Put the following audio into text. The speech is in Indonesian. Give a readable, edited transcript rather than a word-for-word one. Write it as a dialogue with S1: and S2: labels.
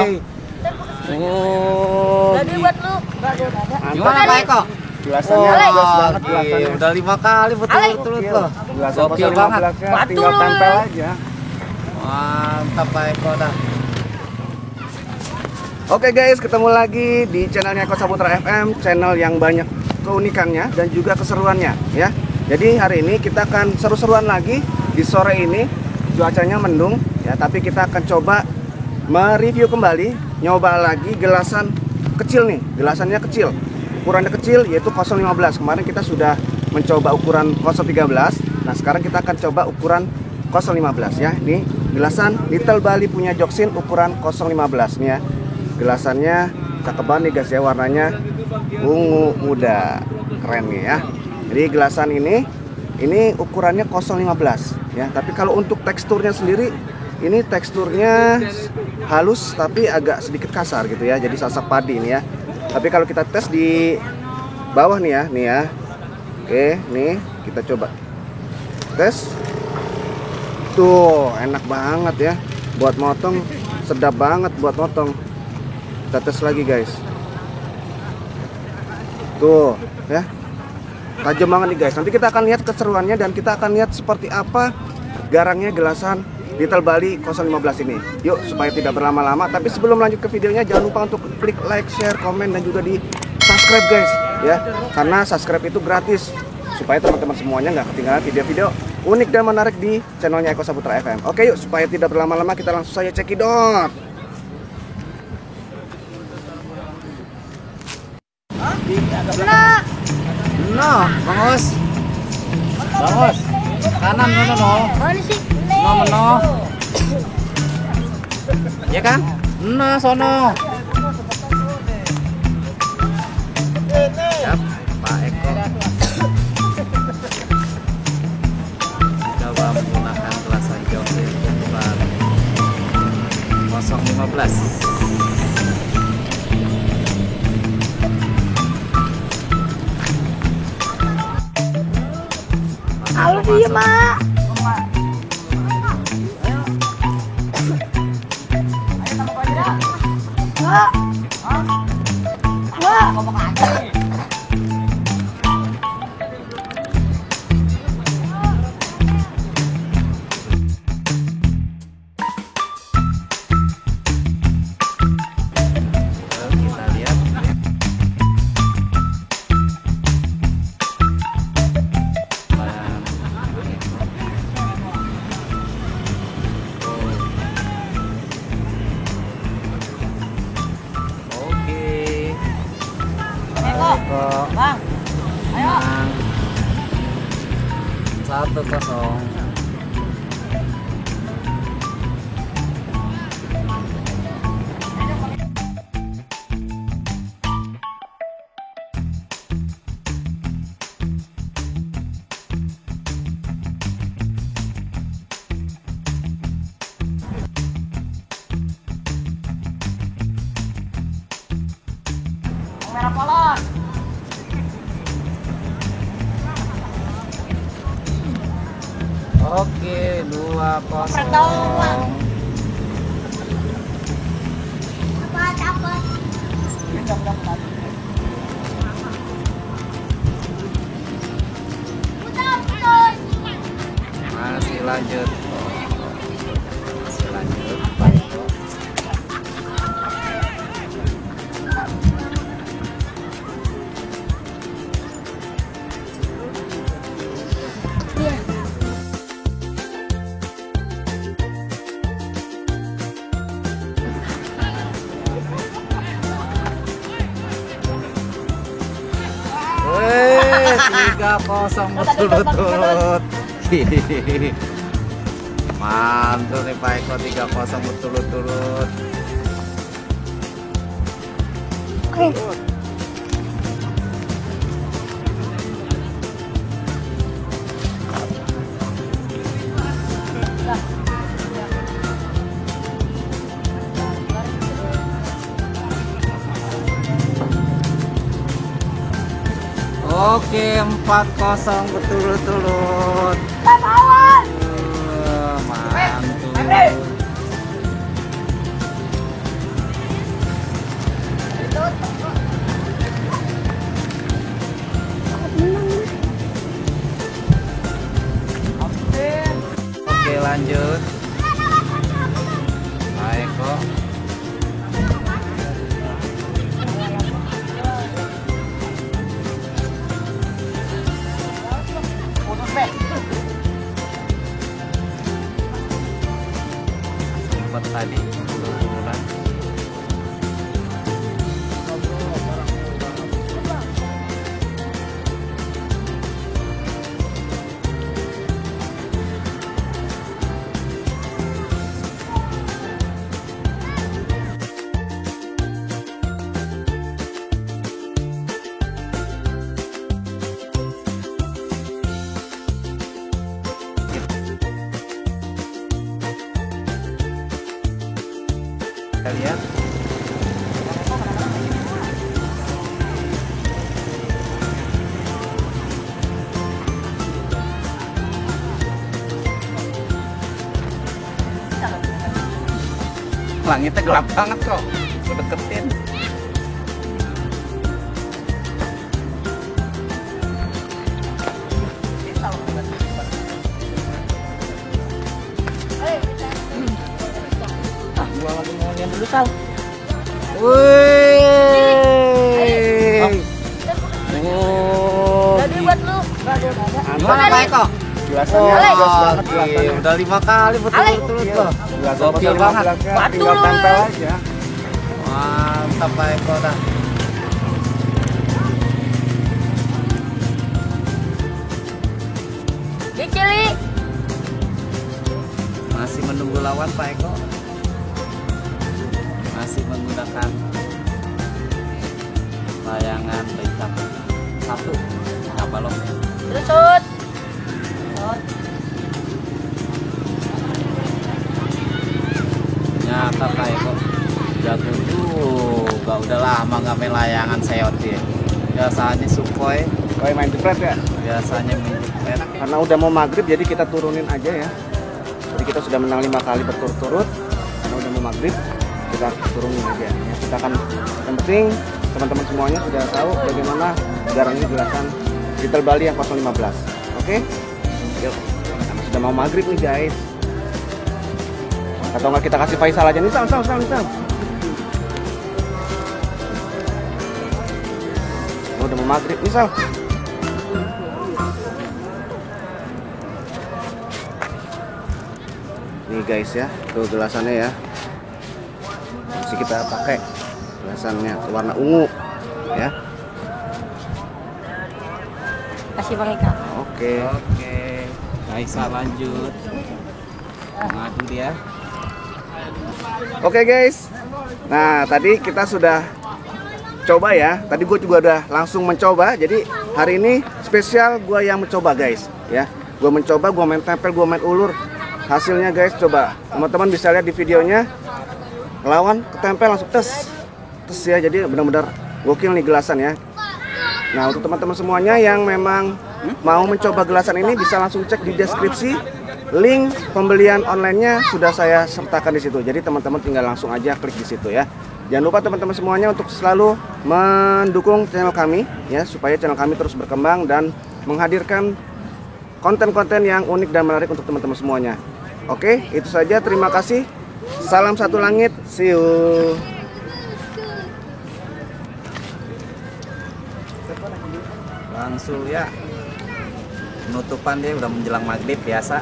S1: Oh.
S2: Jadi buat lu.
S1: Gimana Pak Eko?
S3: Gelasannya luas banget gelasannya.
S1: Udah 5 kali betul-betul loh.
S3: Gokil banget. Tinggal tempel aja.
S1: Mantap Pak Eko dah.
S3: Oke guys, ketemu lagi di channelnya Eko Saputra FM, channel yang banyak keunikannya dan juga keseruannya ya. Jadi hari ini kita akan seru-seruan lagi di sore ini. Cuacanya mendung ya, tapi kita akan coba mereview kembali, nyoba lagi gelasan kecil nih. Gelasannya kecil, ukurannya kecil yaitu 015. Kemarin kita sudah mencoba ukuran 013. Nah sekarang kita akan coba ukuran 015 ya. Ini gelasan Little Bali punya Joksin ukuran 015 nih ya. Gelasannya cakep banget nih guys ya, warnanya ungu muda, keren nih ya. Jadi gelasan ini ukurannya 015 ya. Tapi kalau untuk teksturnya sendiri, ini teksturnya halus tapi agak sedikit kasar gitu ya. Jadi sasak padi ini ya. Tapi kalau kita tes di bawah nih ya, oke nih kita coba tes. Tuh enak banget ya, buat motong sedap banget buat motong. Kita tes lagi guys. Tuh ya, tajam banget nih guys. Nanti kita akan lihat keseruannya dan kita akan lihat seperti apa garangnya gelasan Little Bali 015 ini. Yuk supaya tidak berlama-lama. Tapi sebelum lanjut ke videonya, jangan lupa untuk klik like, share, komen dan juga di subscribe guys ya. Karena subscribe itu gratis, supaya teman-teman semuanya nggak ketinggalan video-video unik dan menarik di channelnya Eko Saputra FM. Oke yuk, supaya tidak berlama-lama kita langsung saja cekidot.
S1: No, Bang Us. Kanan no.
S2: Mana sih?
S1: No. Ya kan? Nah, sono. Siap, Pak Eko. Coba menggunakan gelasan Joksin ukuran 015.
S2: Halo dia mak.
S1: Bang, ayo. 1-0.
S2: Merah polos.
S1: Oke, 2-0.
S2: Dapat.
S1: Masih lanjut. Pak Eko. Wih, 3-0 berturut-turut. Mantul nih Pak Eko, 3-0 berturut-turut.
S2: Oke.
S1: Oke, 4-0 berturut-turut. Mantul. Bulan. Kita lihat. Langitnya gelap banget kok. Gue deketin.
S2: Gua lagi mau lihat dulu, Sal.
S3: Wih.
S1: Oh,
S2: Jadi buat lu.
S1: gimana Pak Eko?
S3: Biasanya
S1: Udah 5 kali betul-betul kok. Gokil banget.
S3: Tinggal tempel aja.
S1: Mantap Pak Eko dah.
S2: Cili.
S1: Masih menunggu lawan Pak Eko. Masih menggunakan layangan bintang 1 balok.
S2: Terus shoot.
S1: Nyata Pak Eko jago juga. Udah lama nggak main layangan seot ya. Biasanya Sukhoi,
S3: Kayak main jepret ya.
S1: biasanya main jepret.
S3: Karena udah mau maghrib jadi kita turunin aja ya. Jadi kita sudah menang 5 kali berturut-turut. Karena udah mau maghrib kita turunin aja ya. Kita akan, yang penting teman-teman semuanya sudah tahu bagaimana garangnya jelasan Little Bali yang 015. Oke? Yuk. Karena sudah mau maghrib nih guys. Atau nggak kita kasih Faisal aja nih, Sal. Udah mau maghrib nih, Sal. Nih guys ya, tuh gelasannya ya. Masih kita pakai gelasannya warna ungu ya.
S2: Kasih Bang Ika.
S3: Oke.
S1: Oke, Faisal lanjut. Maju dia.
S3: Oke guys. Nah, tadi kita sudah coba ya. Tadi gue juga udah langsung mencoba. Jadi hari ini spesial gue yang mencoba guys ya. Gue mencoba, gue main tempel, gue main ulur. Hasilnya guys, coba teman-teman bisa lihat di videonya. Lawan ketempel langsung tes ya. Jadi benar-benar gokil nih gelasan ya. Nah, untuk teman-teman semuanya yang memang mau mencoba gelasan ini bisa langsung cek di deskripsi. Link pembelian online-nya sudah saya sertakan di situ. Jadi teman-teman tinggal langsung aja klik di situ ya. Jangan lupa teman-teman semuanya untuk selalu mendukung channel kami ya, supaya channel kami terus berkembang dan menghadirkan konten-konten yang unik dan menarik untuk teman-teman semuanya. Oke, itu saja. Terima kasih. Salam satu langit. See you.
S1: Langsung ya. Penutupan dia udah menjelang maghrib biasa.